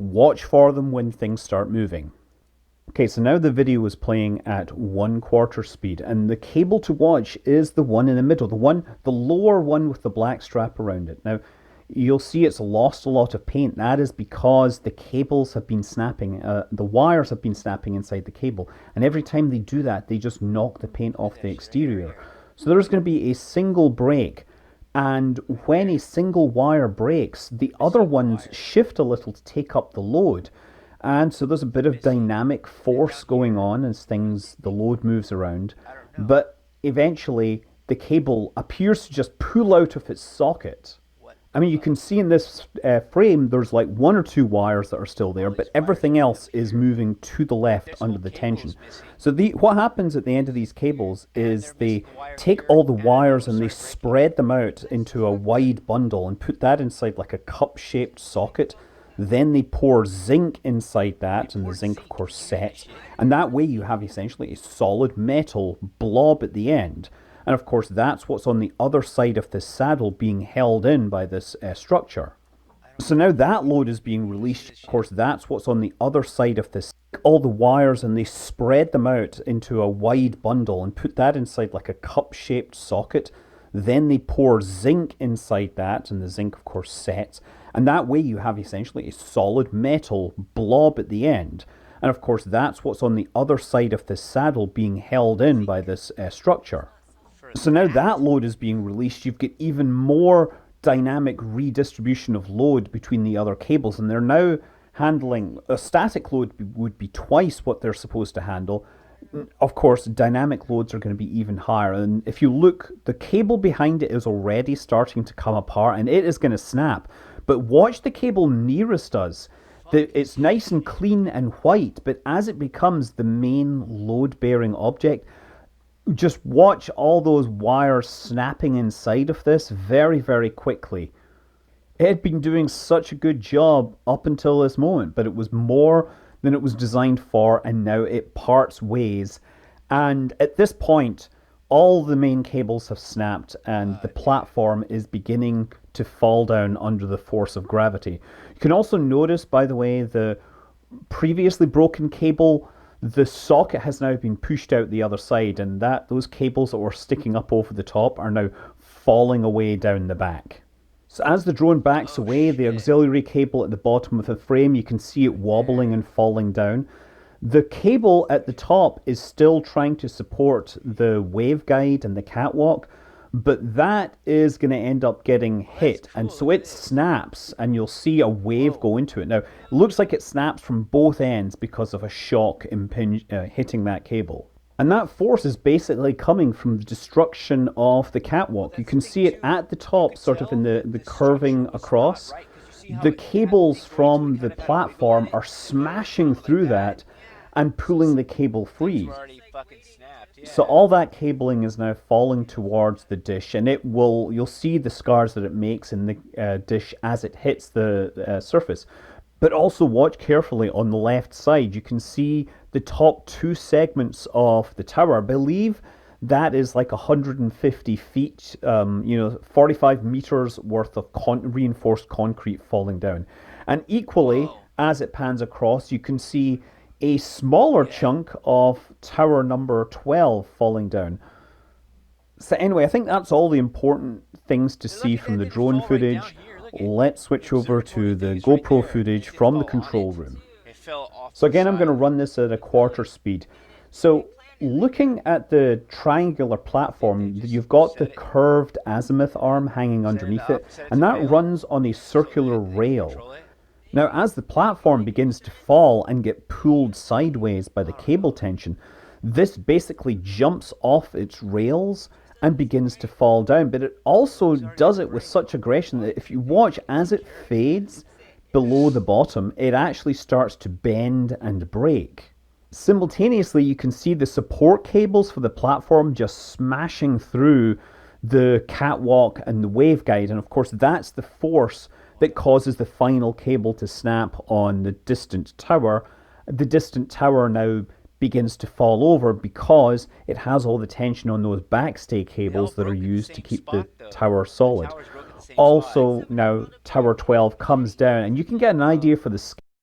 watch for them when things start moving. Okay, so now the video is playing at 1/4 speed, and the cable to watch is the one in the middle, the lower one with the black strap around it. Now, you'll see it's lost a lot of paint. That is because the cables have been snapping, the wires have been snapping inside the cable, and every time they do that, they just knock the paint off the exterior. So there's going to be a single break, and when a single wire breaks, the other ones shift a little to take up the load. And so there's a bit of dynamic force going on as the load moves around. But eventually the cable appears to just pull out of its socket. I mean, you can see in this frame, there's like 1 or 2 wires that are still there, but everything else is moving to the left under the tension. So what happens at the end of these cables is they take all the wires and they spread them out into a wide bundle and put that inside like a cup-shaped socket. Then they pour zinc inside that, and the zinc, of course, sets. And that way you have essentially a solid metal blob at the end. And of course, that's what's on the other side of this saddle being held in by this structure. So now that load is being released. Of course, that's what's on the other side of this. All the wires, and they spread them out into a wide bundle and put that inside like a cup-shaped socket. Then they pour zinc inside that, and the zinc, of course, sets. And that way you have essentially a solid metal blob at the end. And of course, that's what's on the other side of this saddle being held in by this structure. So now that load is being released, you've got even more dynamic redistribution of load between the other cables. And they're now handling, a static load would be twice what they're supposed to handle. Of course, dynamic loads are going to be even higher. And if you look, the cable behind it is already starting to come apart, and it is going to snap. But watch the cable nearest us. It's nice and clean and white, but as it becomes the main load-bearing object, just watch all those wires snapping inside of this very, very quickly. It had been doing such a good job up until this moment, but it was more than it was designed for, and now it parts ways. And at this point, all the main cables have snapped, and the platform is beginning to fall down under the force of gravity. You can also notice, by the way, the previously broken cable, the socket has now been pushed out the other side, and those cables that were sticking up over the top are now falling away down the back. So as the drone backs away, the auxiliary cable at the bottom of the frame, you can see it wobbling and falling down. The cable at the top is still trying to support the waveguide and the catwalk, but that is going to end up getting hit, and so it snaps, and you'll see a wave go into it. Now, it looks like it snaps from both ends because of a shock hitting that cable. And that force is basically coming from the destruction of the catwalk. You can see it at the top, sort of in the curving across. The cables from the platform are smashing through that and pulling the cable free. So all that cabling is now falling towards the dish, and you'll see the scars that it makes in the dish as it hits the surface. But also watch carefully on the left side. You can see the top 2 segments of the tower. I believe that is like 150 feet, 45 meters worth of reinforced concrete falling down. And equally, as it pans across, you can see a smaller chunk of tower number 12 falling down. So anyway, I think that's all the important things to see from the drone footage. Let's switch over to the GoPro footage from the control room. So again, I'm going to run this at 1/4 speed. So looking at the triangular platform, you've got the curved azimuth arm hanging underneath it, and that runs on a circular rail. Now, as the platform begins to fall and get pulled sideways by the cable tension, this basically jumps off its rails and begins to fall down. But it also does it with such aggression that if you watch as it fades below the bottom, it actually starts to bend and break. Simultaneously, you can see the support cables for the platform just smashing through the catwalk and the waveguide. And of course, that's the force that causes the final cable to snap on the distant tower. The distant tower now begins to fall over because it has all the tension on those backstay cables that are used to keep the tower solid. Also, now Tower 12 comes down, and you can get an idea for the scale.